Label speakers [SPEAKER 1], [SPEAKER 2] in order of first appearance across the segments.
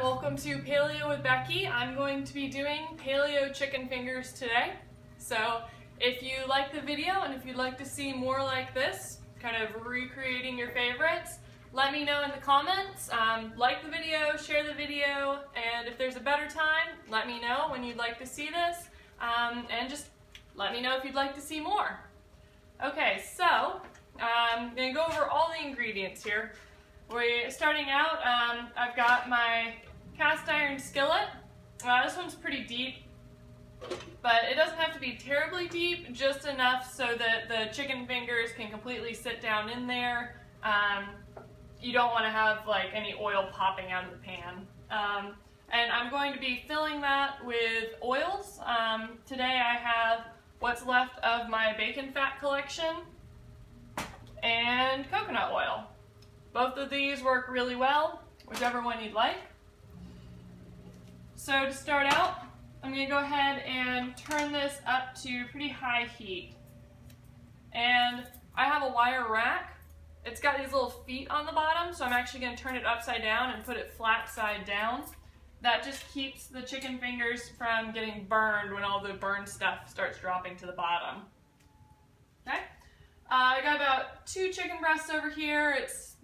[SPEAKER 1] welcome to Paleo with Becky. I'm going to be doing paleo chicken fingers today. So if you like the video and if you'd like to see more like this, kind of recreating your favorites, let me know in the comments. Like the video, share the video, and if there's a better time, let me know when you'd like to see this, and just let me know if you'd like to see more. Okay, so I'm going to go over all the ingredients here. We're starting out, I've got my cast iron skillet. This one's pretty deep, but it doesn't have to be terribly deep, just enough so that the chicken fingers can completely sit down in there. You don't want to have like any oil popping out of the pan. And I'm going to be filling that with oils. Today I have what's left of my bacon fat collection and coconut oil. Both of these work really well, whichever one you'd like. So to start out, I'm going to go ahead and turn this up to pretty high heat. And I have a wire rack. It's got these little feet on the bottom, so I'm actually going to turn it upside down and put it flat side down. That just keeps the chicken fingers from getting burned when all the burned stuff starts dropping to the bottom. Okay? I got about 2 chicken breasts over here. It's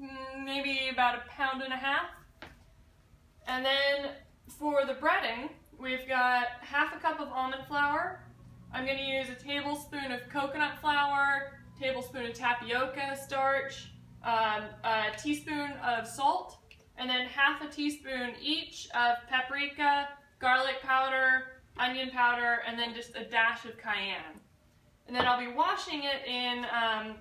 [SPEAKER 1] maybe about 1.5 pounds. And then for the breading, we've got 1/2 cup of almond flour. I'm going to use a tablespoon of coconut flour, tablespoon of tapioca starch, a teaspoon of salt, and then 1/2 teaspoon each of paprika, garlic powder, onion powder, and then just a dash of cayenne. And then I'll be washing it in an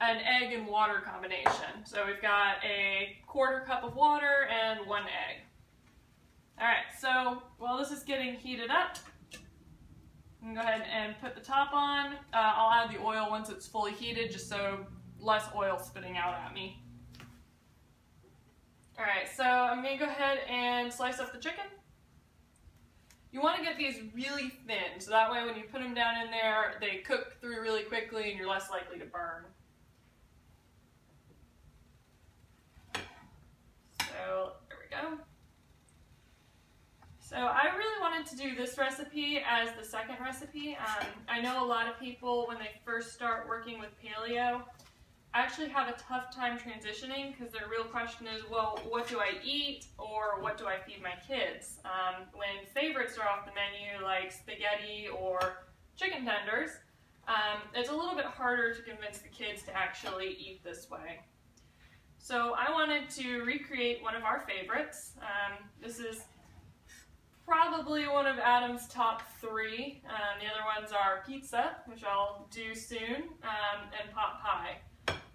[SPEAKER 1] egg and water combination. So we've got a 1/4 cup of water and 1 egg. Alright, so while this is getting heated up, I'm going to go ahead and put the top on. I'll add the oil once it's fully heated, just so less oil spitting out at me. Alright, so I'm going to go ahead and slice up the chicken. You want to get these really thin, so that way when you put them down in there, they cook through really quickly and you're less likely to burn. So, there we go. So I really wanted to do this recipe as the second recipe. I know a lot of people, when they first start working with paleo, actually have a tough time transitioning because their real question is, well, what do I eat or what do I feed my kids? When favorites are off the menu like spaghetti or chicken tenders, it's a little bit harder to convince the kids to actually eat this way. So I wanted to recreate one of our favorites. This is probably one of Adam's top 3. The other ones are pizza, which I'll do soon, and pot pie.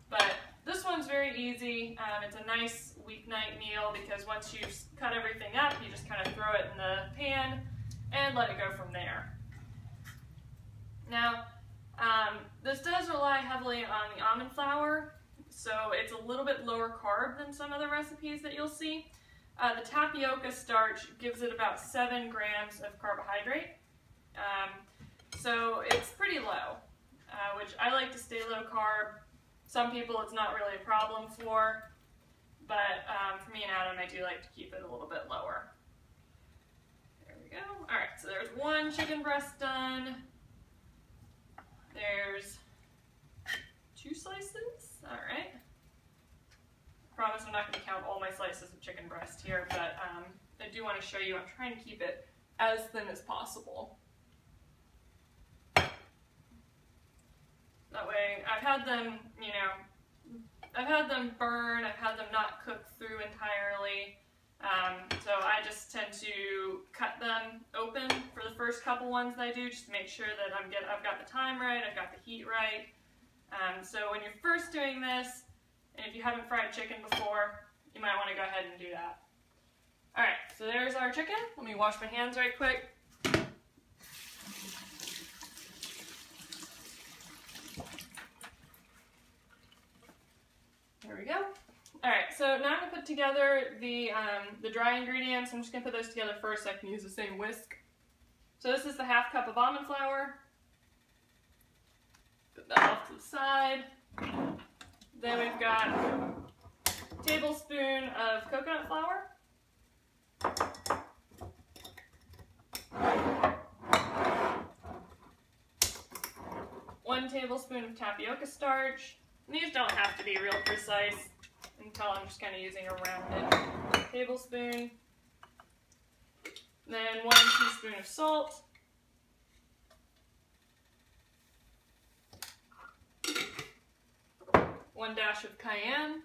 [SPEAKER 1] But this one's very easy. It's a nice weeknight meal because once you cut everything up, you just kind of throw it in the pan and let it go from there. Now, this does rely heavily on the almond flour, so it's a little bit lower carb than some other recipes that you'll see. The tapioca starch gives it about 7 grams of carbohydrate, so it's pretty low, which I like to stay low carb. Some people it's not really a problem for, but for me and Adam, I do like to keep it a little bit lower. There we go. Alright, so there's 1 chicken breast done. There's 2 slices. Alright. Promise I'm not going to count all my slices of chicken breast here, but I do want to show you, I'm trying to keep it as thin as possible. That way, I've had them, I've had them burn, I've had them not cook through entirely, so I just tend to cut them open for the first couple ones that I do, just to make sure that I've got the time right, I've got the heat right. So when you're first doing this, and if you haven't fried chicken before, you might want to go ahead and do that. Alright, so there's our chicken. Let me wash my hands right quick. There we go. Alright, so now I'm going to put together the dry ingredients. I'm just going to put those together first so I can use the same whisk. So this is the 1/2 cup of almond flour. Put that off to the side. Then we've got a tablespoon of coconut flour. tablespoon of tapioca starch. And these don't have to be real precise until I'm just kind of using a rounded tablespoon. Then 1 teaspoon of salt. One dash of cayenne.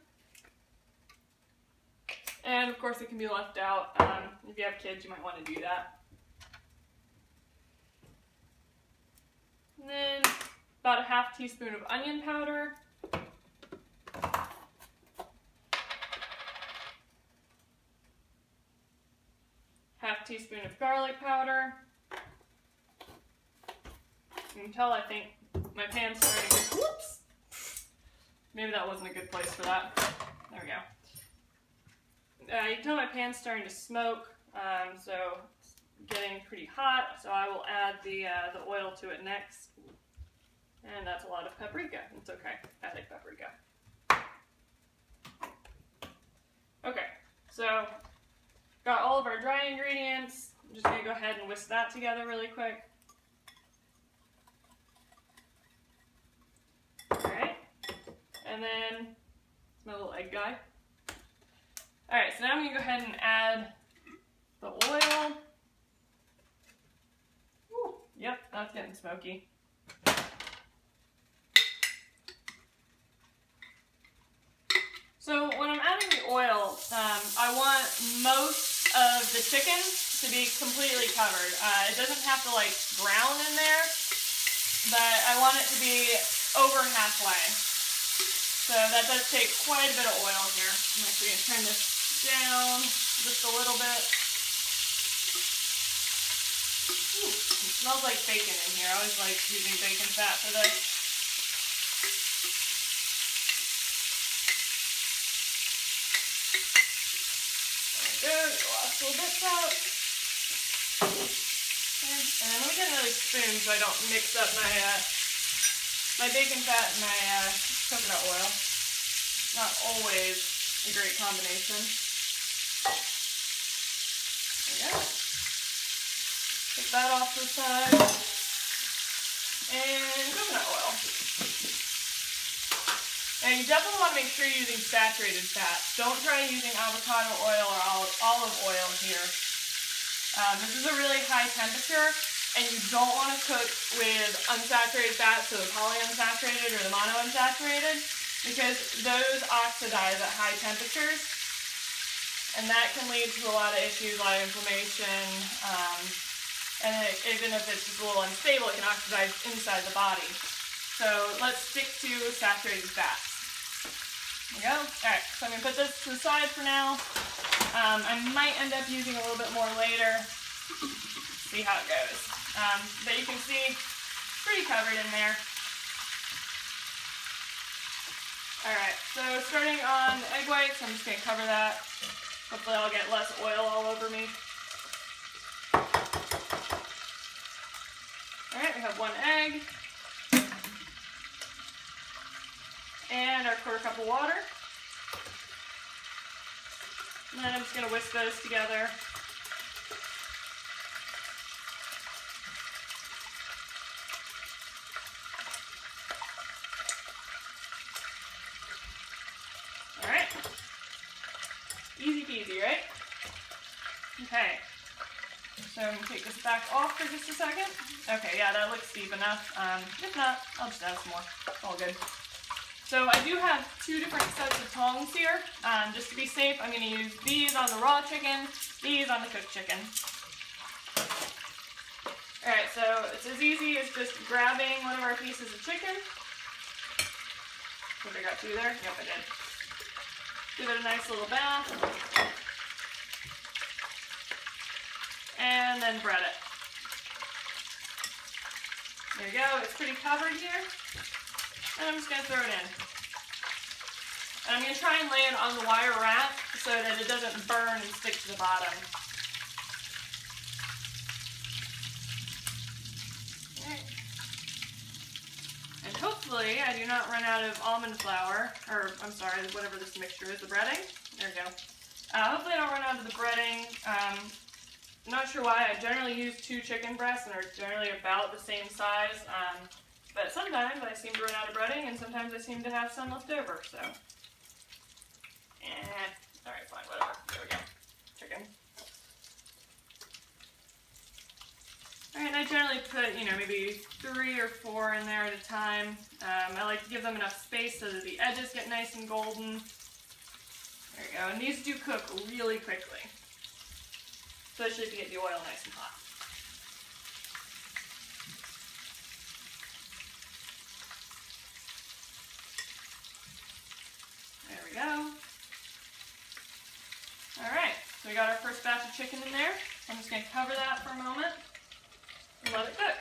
[SPEAKER 1] And of course it can be left out. If you have kids, you might want to do that. And then about a half teaspoon of onion powder. Half teaspoon of garlic powder. You can tell I think my pan's starting to, whoops! Maybe that wasn't a good place for that. There we go. You can tell my pan's starting to smoke, so it's getting pretty hot, so I will add the oil to it next. And that's a lot of paprika. It's okay, adding paprika. Okay, so got all of our dry ingredients. I'm just going to go ahead and whisk that together really quick. Alright, and then it's my little egg guy. Alright, so now I'm going to go ahead and add the oil. Ooh, yep, that's getting smoky. So when I'm adding the oil, I want most of the chicken to be completely covered. It doesn't have to like brown in there, but I want it to be over halfway. So that does take quite a bit of oil here. I'm actually going to turn this down just a little bit. Ooh, it smells like bacon in here. I always like using bacon fat for this. There we go, get the last little bits out. Okay. And then let me get another spoon so I don't mix up my bacon fat and my coconut oil. Not always a great combination. There we go. Take that off to the side. And coconut oil. Now you definitely want to make sure you're using saturated fat. Don't try using avocado oil or olive oil here. This is a really high temperature, and you don't want to cook with unsaturated fat, so the polyunsaturated or the monounsaturated, because those oxidize at high temperatures, and that can lead to a lot of issues like inflammation, and even if it's just a little unstable, it can oxidize inside the body. So let's stick to saturated fats. There we go. Alright, so I'm going to put this to the side for now. I might end up using a little bit more later. See how it goes. But you can see, pretty covered in there. Alright, so starting on the egg whites, I'm just going to cover that. Hopefully I'll get less oil all over me. Alright, we have 1 egg. And our 1/4 cup of water. And then I'm just going to whisk those together. Alright. Easy peasy, right? Okay. So I'm going to take this back off for just a second. Okay, yeah, that looks deep enough. If not, I'll just add some more. It's all good. So I do have 2 different sets of tongs here. Just to be safe, I'm going to use these on the raw chicken, these on the cooked chicken. Alright, so it's as easy as just grabbing one of our pieces of chicken. I think I got 2 there. Yep, I did. Give it a nice little bath. And then bread it. There you go. It's pretty covered here. And I'm just going to throw it in. And I'm going to try and lay it on the wire rack so that it doesn't burn and stick to the bottom. Okay. And hopefully I do not run out of almond flour, or I'm sorry, whatever this mixture is, the breading. There we go. Hopefully I don't run out of the breading. I'm not sure why. I generally use 2 chicken breasts and are generally about the same size. But sometimes I seem to run out of breading, and sometimes I seem to have some left over, so. Alright, fine, whatever. There we go. Chicken. Alright, and I generally put, you know, maybe 3 or 4 in there at a time. I like to give them enough space so that the edges get nice and golden. There you go, and these do cook really quickly, especially if you get the oil nice and hot. There we go. Alright, so we got our first batch of chicken in there. I'm just going to cover that for a moment and let it cook.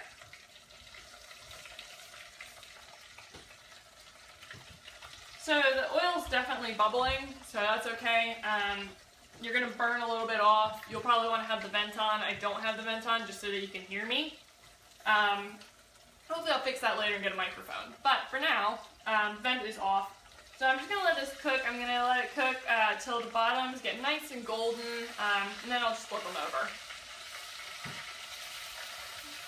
[SPEAKER 1] So the oil's definitely bubbling, so that's okay. You're going to burn a little bit off. You'll probably want to have the vent on. I don't have the vent on just so that you can hear me. Hopefully I'll fix that later and get a microphone. But for now, vent is off. So I'm just going to let this cook. I'm going to let it cook till the bottoms get nice and golden, and then I'll just flip them over.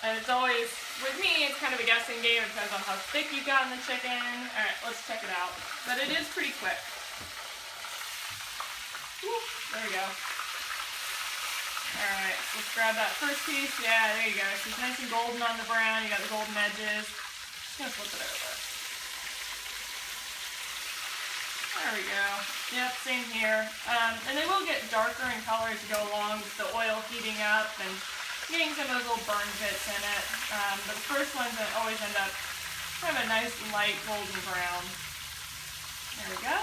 [SPEAKER 1] And it's always, with me, it's kind of a guessing game. It depends on how thick you've got in the chicken. Alright, let's check it out. But it is pretty quick. Woo, there we go. Alright, so let's grab that first piece. Yeah, there you go. So it's nice and golden on the brown. You got the golden edges. Just going to flip it over. There we go. Yep, same here. And they will get darker in color as you go along with the oil heating up and getting some of those little burn bits in it. But the first ones always end up kind of a nice light golden brown. There we go.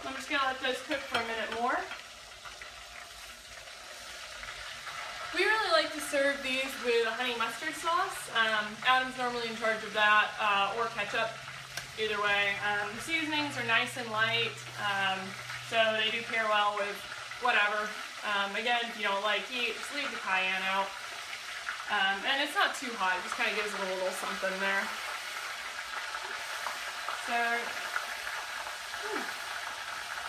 [SPEAKER 1] I'm just going to let those cook for a minute more. We really like to serve these with a honey mustard sauce. Adam's normally in charge of that, or ketchup. Either way, the seasonings are nice and light, so they do pair well with whatever. Again, if you don't like heat, just leave the cayenne out. And it's not too hot, it just kind of gives it a little something there. So,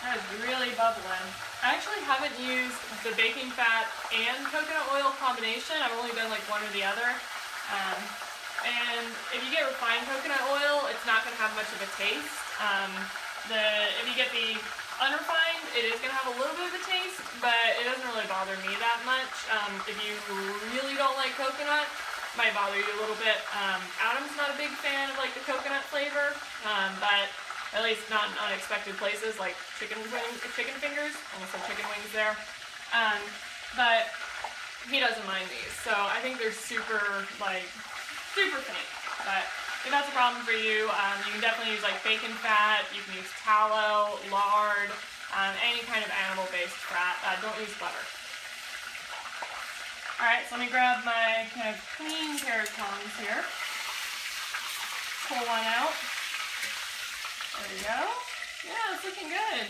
[SPEAKER 1] that is really bubbling. I actually haven't used the baking fat and coconut oil combination. I've only done like one or the other. And if you get refined coconut oil, it's not going to have much of a taste. If you get the unrefined, it is going to have a little bit of a taste, but it doesn't really bother me that much. If you really don't like coconut, it might bother you a little bit. Adam's not a big fan of like the coconut flavor, but at least not in unexpected places like chicken fingers. Almost like chicken wings there. But he doesn't mind these, so I think they're super faint. But if that's a problem for you, you can definitely use like bacon fat, you can use tallow, lard, any kind of animal-based fat. Don't use butter. Alright, so let me grab my kind of clean pair of tongs here. Pull one out. There we go. Yeah, it's looking good.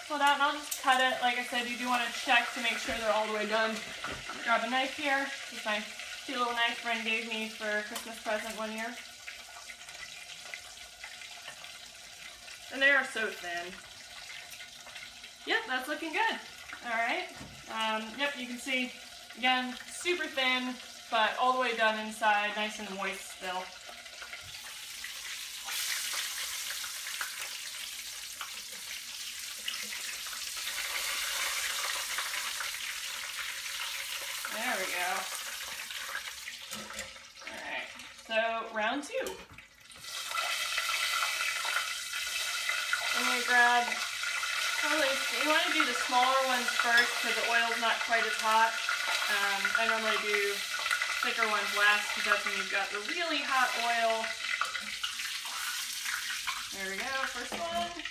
[SPEAKER 1] Pull it out and I'll just cut it. Like I said, you do want to check to make sure they're all the way done. Grab a knife here. This is my cute little knife friend gave me for a Christmas present one year. And they are so thin. Yep, that's looking good. Alright. Yep, you can see, again, super thin, but all the way done inside, nice and moist still. There we go. Alright, so round 2. I'm going to grab, you want to do the smaller ones first because the oil's not quite as hot. I normally do thicker ones last because that's when you've got the really hot oil. There we go, first one.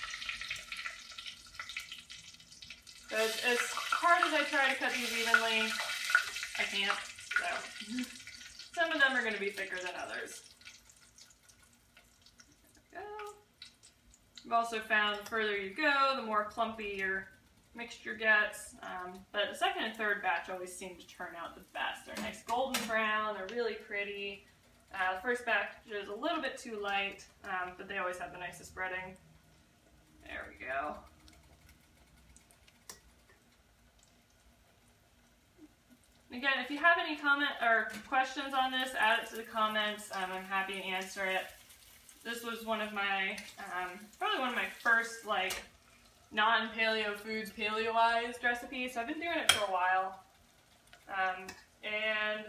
[SPEAKER 1] So as hard as I try to cut these evenly, I can't, so some of them are going to be thicker than others. There we go. I've also found the further you go, the more clumpy your mixture gets, but the second and third batch always seem to turn out the best. They're nice golden brown, they're really pretty. The first batch is a little bit too light, but they always have the nicest breading. There we go. Again, if you have any comment or questions on this, add it to the comments. I'm happy to answer it. This was one of my, probably one of my first like non-paleo foods, paleoized recipes. So I've been doing it for a while. And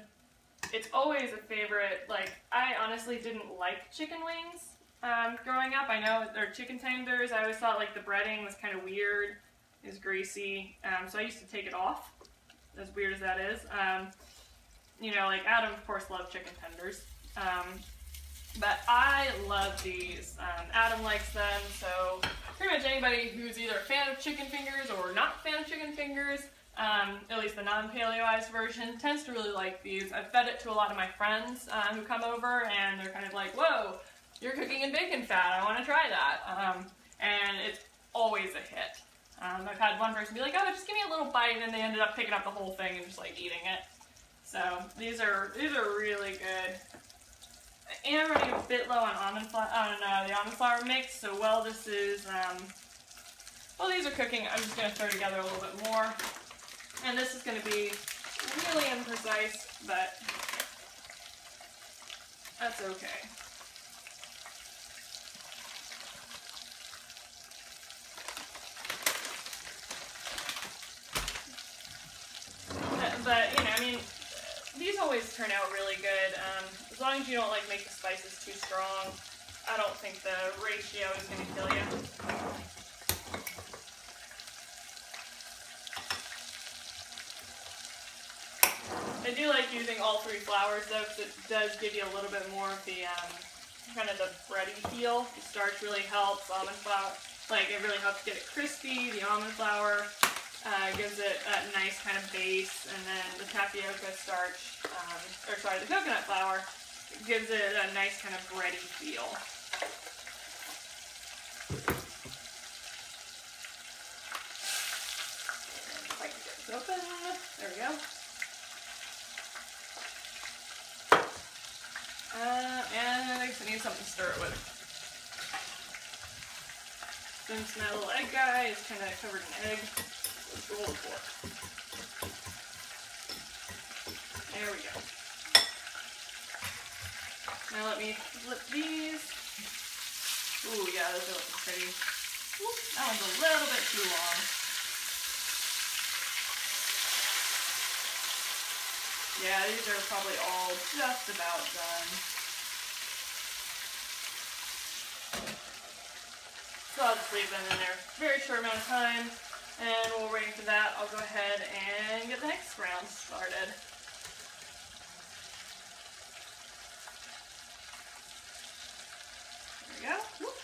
[SPEAKER 1] it's always a favorite. Like, I honestly didn't like chicken wings growing up. I know they're chicken tenders. I always thought like the breading was kind of weird. It was greasy. So I used to take it off, as weird as that is. You know, like Adam, of course, loved chicken tenders. But I love these. Adam likes them, so pretty much anybody who's either a fan of chicken fingers or not a fan of chicken fingers, at least the non-paleoized version, tends to really like these. I've fed it to a lot of my friends who come over, and they're kind of like, whoa, you're cooking in bacon fat, I want to try that. And it's always a hit. I've had one person be like, oh, just give me a little bite, and they ended up picking up the whole thing and just like eating it. So these are really good. I am running a bit low on the almond flour mix, so while this is, while these are cooking, I'm just going to throw together a little bit more. And this is going to be really imprecise, but that's okay. But, you know, I mean, these always turn out really good. As long as you don't, like, make the spices too strong, I don't think the ratio is going to kill you. I do like using all three flours, though, because it does give you a little bit more of the, kind of the bready feel. The starch really helps. Almond flour, like, it really helps get it crispy. The almond flour gives it a nice kind of base, and then the tapioca starch, the coconut flour gives it a nice kind of bready feel. If I can get this open, there we go. And I guess I need something to stir it with. Since my little egg guy is kind of covered in egg, let's roll the fork. There we go. Now let me flip these. Ooh, yeah, those are looking pretty. Ooh, that one's a little bit too long. Yeah, these are probably all just about done. So I'll just leave them in there a very short amount of time, and while we're waiting for that, I'll go ahead and get the next round started. There we go. Whoop.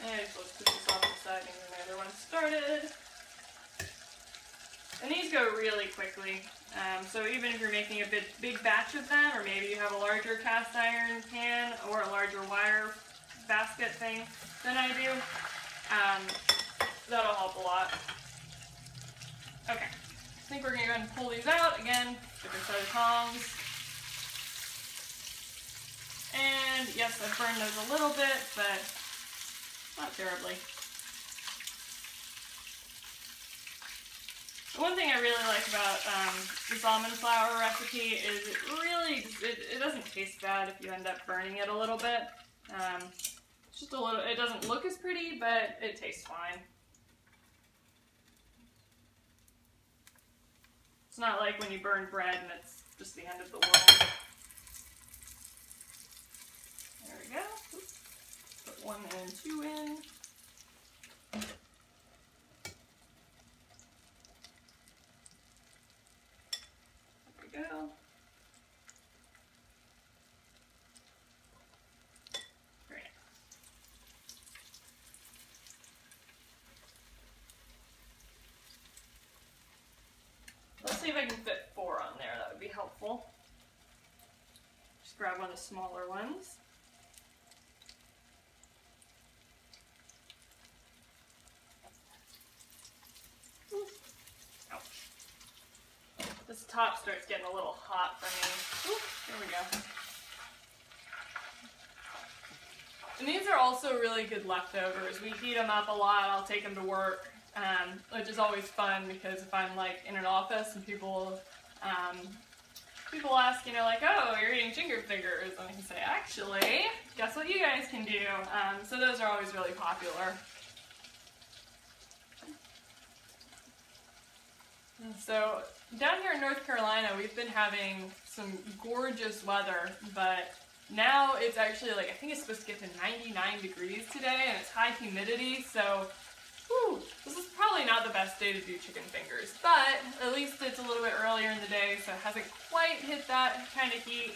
[SPEAKER 1] And so let's put this off to the side and get the other one started. And these go really quickly. So even if you're making a big batch of them, or maybe you have a larger cast iron pan or a larger wire basket thing than I do, that'll help a lot. Okay, I think we're going to go ahead and pull these out. Again, different set of tongs. And yes, I've burned those a little bit, but not terribly. The one thing I really like about this almond flour recipe is it doesn't taste bad if you end up burning it a little bit. Just a little. It doesn't look as pretty, but it tastes fine. It's not like when you burn bread and it's just the end of the world. There we go. Oops. Put 1 and 2 in. Go. Great. Let's see if I can fit 4 on there. That would be helpful. Just grab one of the smaller ones. This top starts getting a little hot for me. Ooh, there we go. And these are also really good leftovers. We heat them up a lot. I'll take them to work, which is always fun because if I'm like in an office and people ask, you know, like, oh, you're eating chicken fingers, and I can say, actually, guess what you guys can do? So those are always really popular. And so down here in North Carolina, we've been having some gorgeous weather, but now it's actually like, I think it's supposed to get to 99 degrees today, and it's high humidity, so whew, this is probably not the best day to do chicken fingers, but at least it's a little bit earlier in the day, so it hasn't quite hit that kind of heat.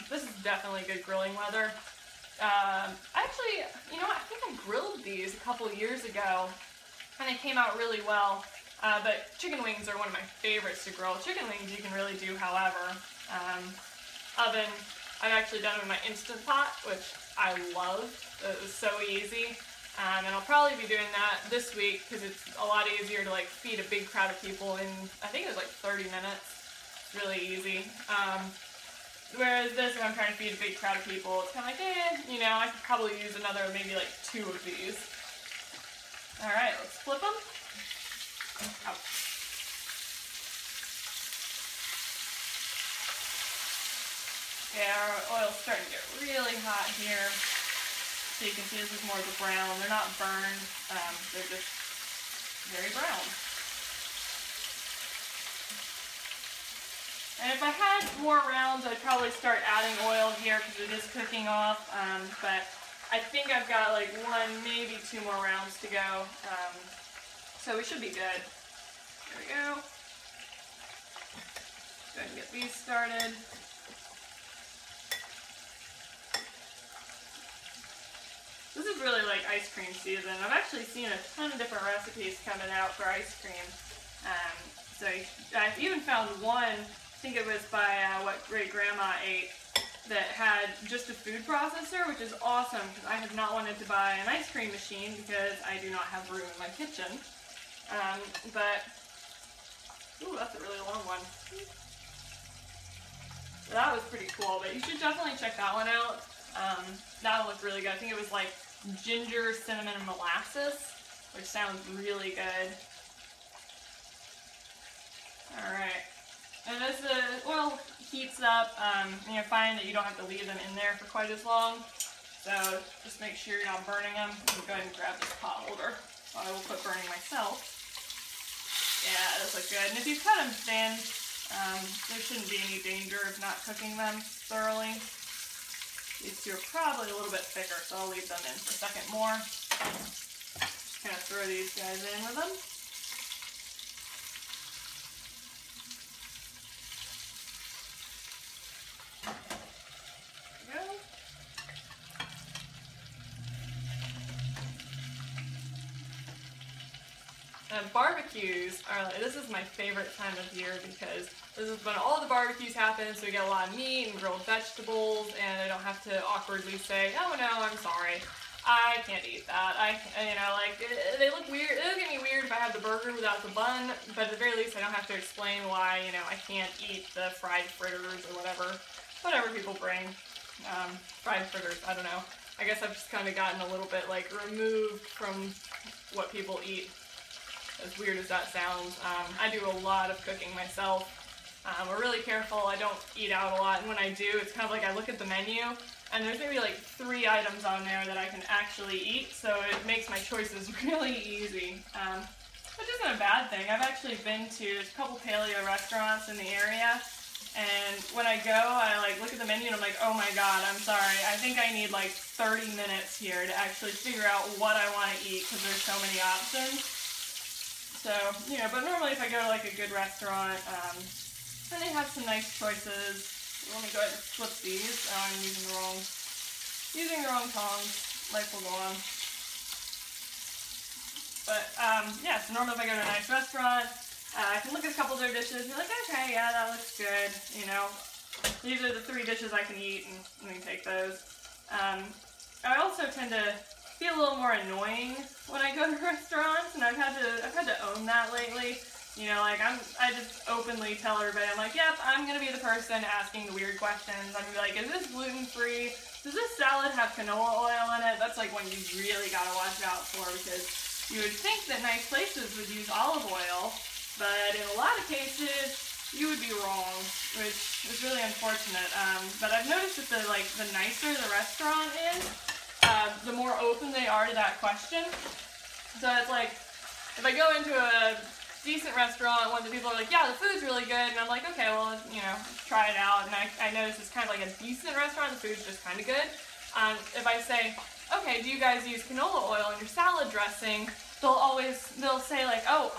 [SPEAKER 1] This is definitely good grilling weather. Actually, you know what, I think I grilled these a couple years ago, and they came out really well. But chicken wings are one of my favorites to grill. Chicken wings you can really do however. Oven, I've actually done them in my Instant Pot, which I love. It was so easy. And I'll probably be doing that this week because it's a lot easier to like feed a big crowd of people in, I think it was like 30 minutes. It's really easy. Whereas this, if I'm trying to feed a big crowd of people, it's kind of like, you know, I could probably use another maybe like 2 of these. Alright, let's flip them. Oh. Yeah, our oil's starting to get really hot here. So you can see this is more of the brown. They're not burned, they're just very brown. And if I had more rounds, I'd probably start adding oil here because it is cooking off. But I think I've got like 1, maybe 2 more rounds to go. So we should be good. There we go. Go ahead and get these started. This is really like ice cream season. I've actually seen a ton of different recipes coming out for ice cream. So I've even found one, I think it was by what Great Grandma ate, that had just a food processor, which is awesome because I have not wanted to buy an ice cream machine because I do not have room in my kitchen. But, ooh, that's a really long one. So that was pretty cool, but you should definitely check that one out. That'll look really good. I think it was like ginger, cinnamon, and molasses, which sounds really good. Alright. And as the oil heats up, you find that you don't have to leave them in there for quite as long. So just make sure you're not burning them. Go ahead and grab this pot holder. So I will quit burning myself. Yeah, it does look good. And if you cut them thin, there shouldn't be any danger of not cooking them thoroughly. These two are probably a little bit thicker, so I'll leave them in for a second more. Just kind of throw these guys in with them. There we go. Barbecues are, this is my favorite time of year because this is when all the barbecues happen, so we get a lot of meat and grilled vegetables, and I don't have to awkwardly say, oh no, I'm sorry, I can't eat that. You know, like, they look weird. It'll get me weird if I have the burger without the bun, but at the very least I don't have to explain why, you know, I can't eat the fried fritters or whatever people bring. Fried fritters, I don't know. I guess I've just kind of gotten a little bit, like, removed from what people eat. As weird as that sounds. I do a lot of cooking myself. We're really careful. I don't eat out a lot, and when I do, it's kind of like I look at the menu, and there's maybe like 3 items on there that I can actually eat, so it makes my choices really easy, which isn't a bad thing. I've actually been to a couple paleo restaurants in the area, and when I go, I like look at the menu and I'm like, oh my god, I'm sorry, I think I need like 30 minutes here to actually figure out what I want to eat because there's so many options. So, you know, but normally if I go to like a good restaurant, and they have some nice choices. Let me go ahead and flip these. Oh, I'm using the wrong tongs. Life will go on. But, yeah, so normally if I go to a nice restaurant, I can look at a couple of their dishes and be like, okay, yeah, that looks good, you know. These are the 3 dishes I can eat, and we can take those. I also tend to feel a little more annoying when I go to restaurants, and I've had to own that lately. You know, like I just openly tell everybody, I'm like, yep, I'm gonna be the person asking the weird questions. I'm gonna be like, is this gluten-free? Does this salad have canola oil in it? That's like one you really gotta watch out for, because you would think that nice places would use olive oil, but in a lot of cases, you would be wrong, which is really unfortunate. But I've noticed that the nicer the restaurant is, the more open they are to that question. So it's like, if I go into a decent restaurant, one of the people are like, yeah, the food's really good, and I'm like, okay, well, you know, try it out, and I notice it's kind of like a decent restaurant, the food's just kind of good. If I say, okay, do you guys use canola oil in your salad dressing, they'll say like, oh,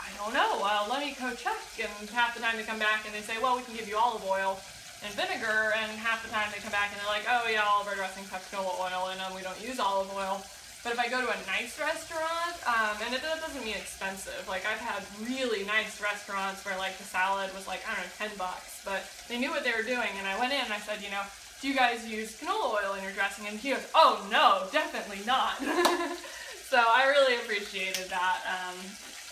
[SPEAKER 1] I don't know, let me go check, and half the time they come back and they say, well, we can give you olive oil and vinegar, and half the time they come back and they're like, oh yeah, all of our dressings have canola oil in them, we don't use olive oil. But if I go to a nice restaurant, and that doesn't mean expensive, like I've had really nice restaurants where like the salad was like, I don't know, $10, but they knew what they were doing, and I went in and I said, you know, do you guys use canola oil in your dressing? And he goes, oh no, definitely not. So I really appreciated that.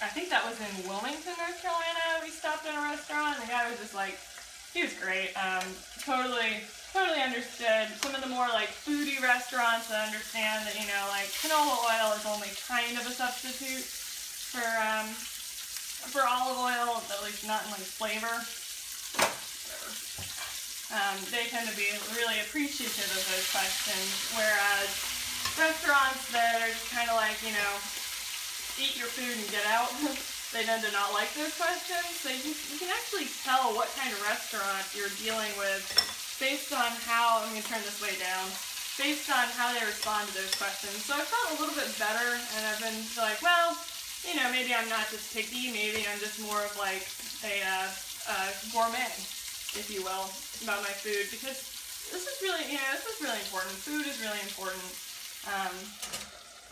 [SPEAKER 1] I think that was in Wilmington, North Carolina. We stopped in a restaurant, and the guy was just like, he was great. Totally understood. Some of the more like foodie restaurants that understand that, you know, like canola oil is only kind of a substitute for olive oil, at least not in like flavor. They tend to be really appreciative of those questions, whereas restaurants that are just kind of like, you know, eat your food and get out, they tend to not like those questions. So you can actually tell what kind of restaurant you're dealing with based on how, I'm going to turn this way down, based on how they respond to those questions. So I felt a little bit better, and I've been like, well, you know, maybe I'm not just picky, maybe I'm just more of like a gourmet, if you will, about my food, because this is really, you know, this is really important. Food is really important.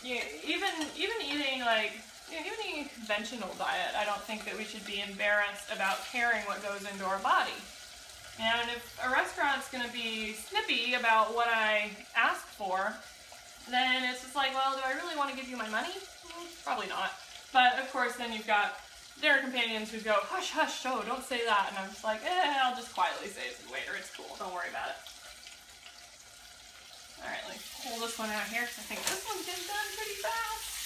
[SPEAKER 1] Even eating like, you know, even eating a conventional diet, I don't think that we should be embarrassed about caring what goes into our body. And if a restaurant's going to be snippy about what I ask for, then it's just like, well, do I really want to give you my money? Probably not. But of course, then you've got dinner companions who go, hush, hush, oh, don't say that. And I'm just like, I'll just quietly say it to the waiter. It's cool. Don't worry about it. All right, let me pull this one out here, because I think this one gets done pretty fast.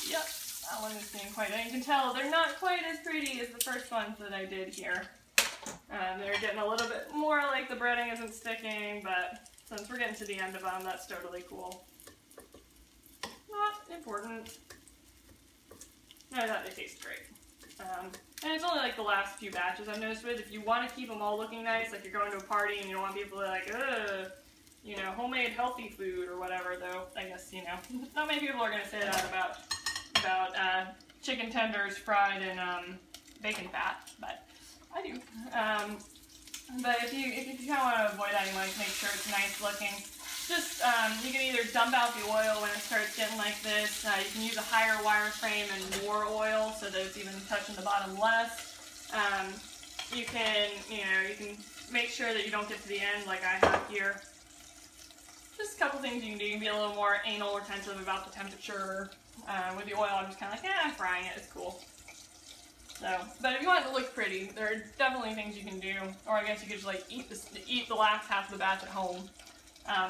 [SPEAKER 1] Yep, that one is being quite, and you can tell they're not quite as pretty as the first ones that I did here. They're getting a little bit more like the breading isn't sticking, but since we're getting to the end of them, that's totally cool. Not important. I thought they taste great. And it's only like the last few batches I've noticed with. If you want to keep them all looking nice, like you're going to a party and you don't want people to be like, ugh, you know, homemade healthy food or whatever, though, I guess, you know, not many people are going to say that about chicken tenders fried in bacon fat, but I do. But if you kind of want to avoid that, you want to make sure it's nice looking. Just, you can either dump out the oil when it starts getting like this. You can use a higher wireframe and more oil so that it's even touching the bottom less. You can make sure that you don't get to the end like I have here. Just a couple things you can do. You can be a little more anal retentive about the temperature. With the oil, I'm just kind of like, I'm frying it, it's cool. So, but if you want it to look pretty, there are definitely things you can do. Or I guess you could just like eat the last half of the batch at home.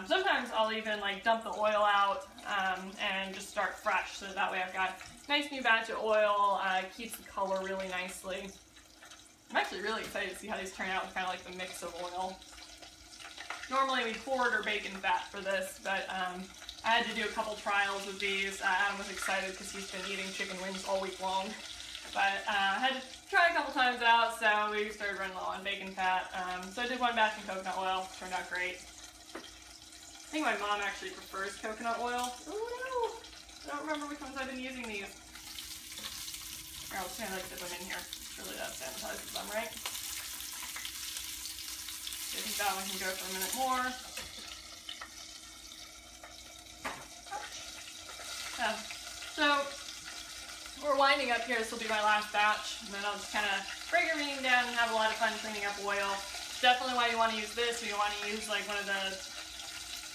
[SPEAKER 1] Sometimes I'll even like dump the oil out and just start fresh, so that way I've got a nice new batch of oil. Keeps the color really nicely. I'm actually really excited to see how these turn out with kind of like the mix of oil. Normally we poured or bacon fat for this, but I had to do a couple trials with these. Adam was excited because he's been eating chicken wings all week long. But I had to try a couple times out, so we started running low on bacon fat. So I did one batch in coconut oil, turned out great. I think my mom actually prefers coconut oil. Oh no! I don't remember which ones I've been using these. Here, I'll just kind of like dip them in here. Surely that sanitizes them, right? I think that one can go for a minute more. Yeah. So we're winding up here. This will be my last batch, and then I'll just kind of break everything down and have a lot of fun cleaning up oil. Definitely why you want to use this, or you want to use like one of the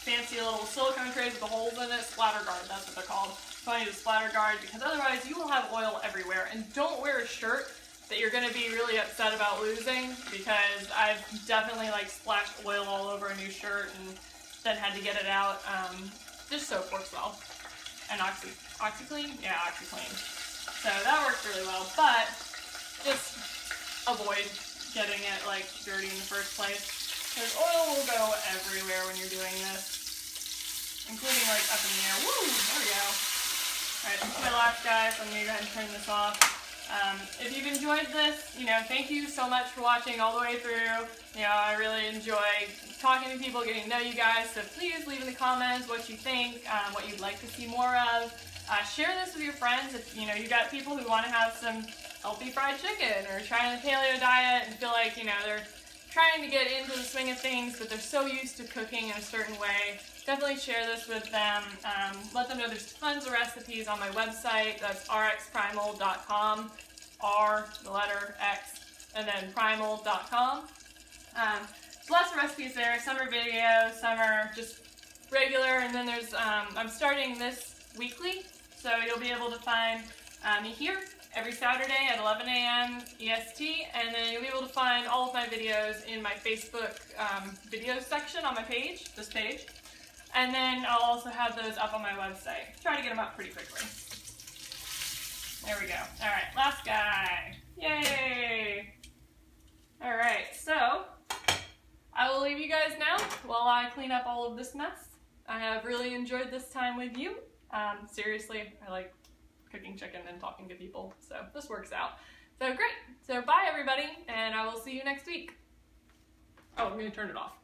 [SPEAKER 1] fancy little silicone trays with the holes in it, splatter guard, that's what they're called. So I need a splatter guard because otherwise you will have oil everywhere. And don't wear a shirt that you're going to be really upset about losing, because I've definitely like splashed oil all over a new shirt and then had to get it out. This soap works well. And OxyClean? Yeah, OxyClean. So that works really well, but just avoid getting it like dirty in the first place, because oil will go everywhere when you're doing this, including like up in the air. Woo! There we go. Alright, this is my last guy, so I'm going to go ahead and turn this off. If you've enjoyed this, thank you so much for watching all the way through. I really enjoy talking to people, getting to know you guys, so please leave in the comments what you think, what you'd like to see more of. Share this with your friends if you got people who want to have some healthy fried chicken or trying the paleo diet and feel like they're trying to get into the swing of things, but they're so used to cooking in a certain way. Definitely share this with them. Let them know there's tons of recipes on my website. That's rxprimal.com. R, the letter X, and then primal.com. Lots of recipes there. Some are videos, some are just regular, and then there's, I'm starting this weekly, so you'll be able to find me here every Saturday at 11 a.m. EST, and then you'll be able to find all of my videos in my Facebook videos section on my page, this page, and then I'll also have those up on my website. Try to get them up pretty quickly. There we go. Alright, last guy. Yay! Alright, so I will leave you guys now while I clean up all of this mess. I have really enjoyed this time with you. Seriously, I like cooking chicken and talking to people, so this works out. So great. So bye everybody, and I will see you next week. Oh, I'm going to turn it off.